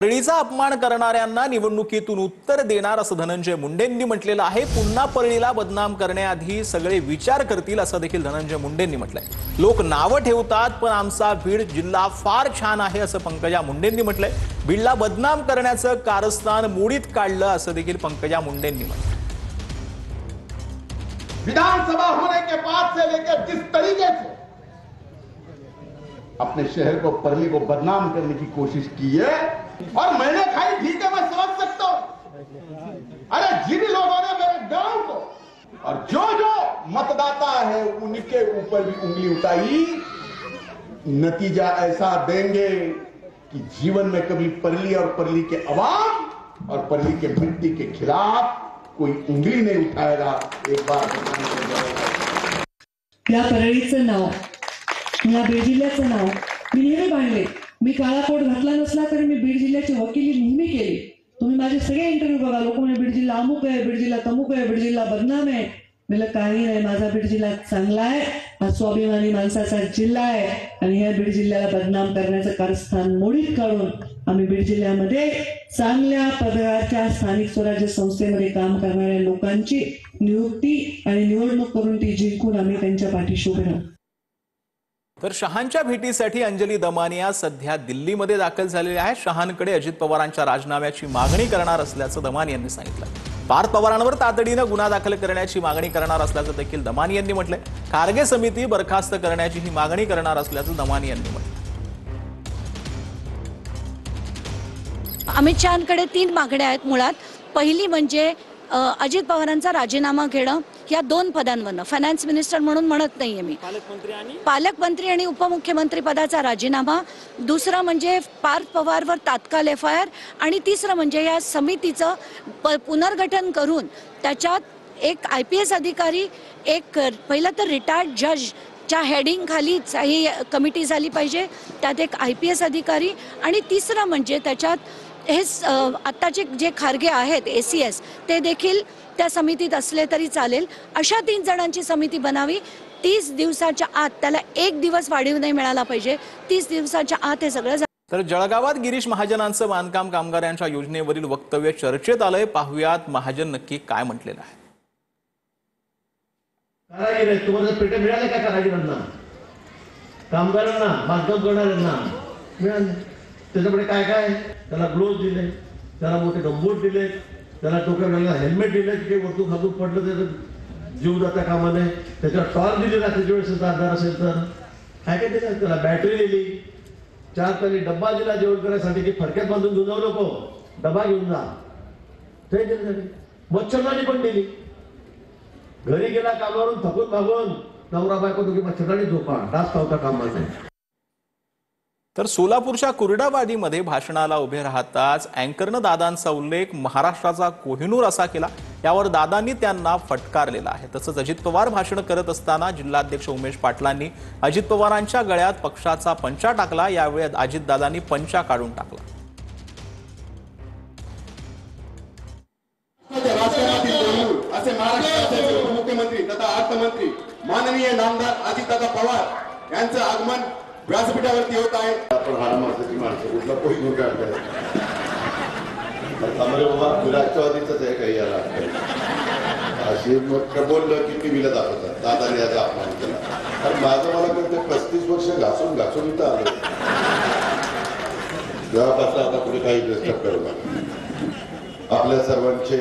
परळीचा अपमान करणाऱ्यांना निवडणुकीतून उत्तर देणार असं धनंजय मुंडेंनी म्हटलेलं आहे। पुन्हा परळीला बदनाम करण्याआधी सगळे विचार करतील असं देखील धनंजय मुंडेंनी म्हटलंय। लोक नाव ठेवतात पण आमचा बीड जिल्हा फार छान आहे असं पंकजा मुंडेंनी म्हटलंय। बीडला बदनाम करण्याचं कारस्थान मोडीत काढलं असं देखील पंकजा मुंडेंनी म्हटलंय। विधानसभा होने के बाद से लेकर जिस तरीके से अपने शहर को परली को बदनाम करने की कोशिश की है और मैंने खाई, ठीक है, मैं समझ सकता हूं। अरे जिन लोगों ने मेरे गांव को और जो जो मतदाता है उनके ऊपर भी उंगली उठाई, नतीजा ऐसा देंगे कि जीवन में कभी परली और परली के अवाम और परली के मिट्टी के खिलाफ कोई उंगली नहीं उठाएगा। एक बार या परळीचं नाव, या बीड जिल्ह्याचं नाव मी नेहमी मांडले। मी काळा कोट घातला नसला तरी मी बीड जिल्ह्याची वकिली नेहमी केली। तुम्ही माझे सगळे इंटरव्ह्यू बघा, लोक म्हणजे बीड जिल्हा अमुक आहे, बीड जिल्हा तमुक आहे, बीड जिल्हा बदनाम आहे। मला काही नाही, माझा बीड जिल्हा चांगला आहे, हा स्वाभिमानी माणसाचा जिल्हा आहे आणि या बीड जिल्ह्याला बदनाम करण्याचं कारस्थान मोडीत काढून आम्ही बीड जिल्ह्यामध्ये चांगल्या पदाच्या स्थानिक स्वराज्य संस्थेमध्ये काम करणाऱ्या लोकांची नियुक्ती आणि निवडणूक करून ती जिंकून आम्ही त्यांच्या पाठीशी उभे राहू। तर शहांच्या भेटीसाठी अंजली दमानिया सध्या दिल्लीमध्ये दाखल झालेले आहेत। शहांकडे अजित पवारांच्या राजीनाम्याची मागणी करणार असल्याचं दमानिया यांनी सांगितलं। पार्थ पवारांवर तातडीनं गुन्हा दाखल करण्याची मागणी करणार असल्याचं देखील दमानिया यांनी म्हटलंय। खारगे समिती बरखास्त करण्याची ही मागणी करणार असल्याचं दमानिया यांनी म्हटलं। अमित शहांकडे 3 मागण्या आहेत मुळात। पहिली म्हणजे अजित पवारांचा राजीनामा घेणं या 2 पदांवरनं, फायनान्स मिनिस्टर म्हणून म्हणत नाहीये मी, पालकमंत्री आणि उपमुख्यमंत्री पदाचा राजीनामा। दुसरं म्हणजे पार्थ पवारवर तात्काळ FIR आणि तिसरं म्हणजे या समितीचं पुनर्गठन करून त्याच्यात एक IPS अधिकारी, एक पहिलं तर रिटायर्ड जज च्या हेडिंग खाली ही कमिटी झाली पाहिजे, त्यात एक IPS अधिकारी आणि तिसरं म्हणजे त्याच्यात हे आत्ताचे जे खारगे आहेत ACS ते देखील त्या समितीत असले तरी चालेल, अशा 3 जणांची समिती बनावी। 30 दिवसाच्या आत, त्याला 1 दिवस वाढीव नाही मिळाला पाहिजे, 30 दिवसाच्या आत हे सगळं। तर जळगावात गिरीश महाजनांचं बांधकाम कामगारांच्या योजनेवरील वक्तव्य चर्चेत आलंय। पाहुयात महाजन नक्की काय म्हटलेलं आहे। कारागीर तुम्हाला पेटे मिळाले का? कारागीरांना, कामगारांना, बांधकाम करणाऱ्यांना मिळाले। त्याच्याकडे काय काय, त्याला ग्लोव्ह दिले, त्याला मोठे गंबूट दिले, त्याला डोक्याला हेल्मेट दिले की वरतू खातून पडलं त्याचं जीव जाता कामा नये, त्याच्यावर टॉर्च दिली ना त्याच्या वेळेस आधार असेल तर काय काय दिलं, त्याला बॅटरी दिली, 4 ताली डब्बा दिला जेवण करायसाठी की फडक्यात बांधून घेऊन जाऊ नको, डबा घेऊन जा, ते दिले। मच्छरदाणी पण दिली। घरी गेला कामावरून थकून मागून नवरा बायको दोघी मच्छरदाणी झोपा, डास चावता कामा नये। तर सोलापूरच्या कुर्डावाडीमध्ये भाषणाला उभे राहताच अँकरनं दादांचा उल्लेख महाराष्ट्राचा कोहिनूर असा केला। यावर दादांनी त्यांना फटकारलेला आहे। तसंच अजित पवार भाषण करत असताना जिल्हाध्यक्ष उमेश पाटलांनी अजित पवारांच्या गळ्यात पक्षाचा पंचा टाकला। यावेळी अजितदादांनी पंचा काढून टाकला। असे महाराष्ट्राचे उपमुख्यमंत्री तथा अर्थमंत्री माननीय नामदार अजितदादा पवार यांचं आगमन व्यासपीठावरती होत आहे। आपण हाडमासाची माणसं कुठला कोहिनूर काढताय? बाबा राष्ट्रवादीच आहे काही याला अशी मग बोललं की टीव्हीला दाखवतात दादाने याचा अपमान केला। कारण माझं मला कळतं 35 वर्ष घासून घासून इथं आलो। जेव्हापासून आता कुठे काही डिस्टर्ब करू नका। आपल्या सर्वांचे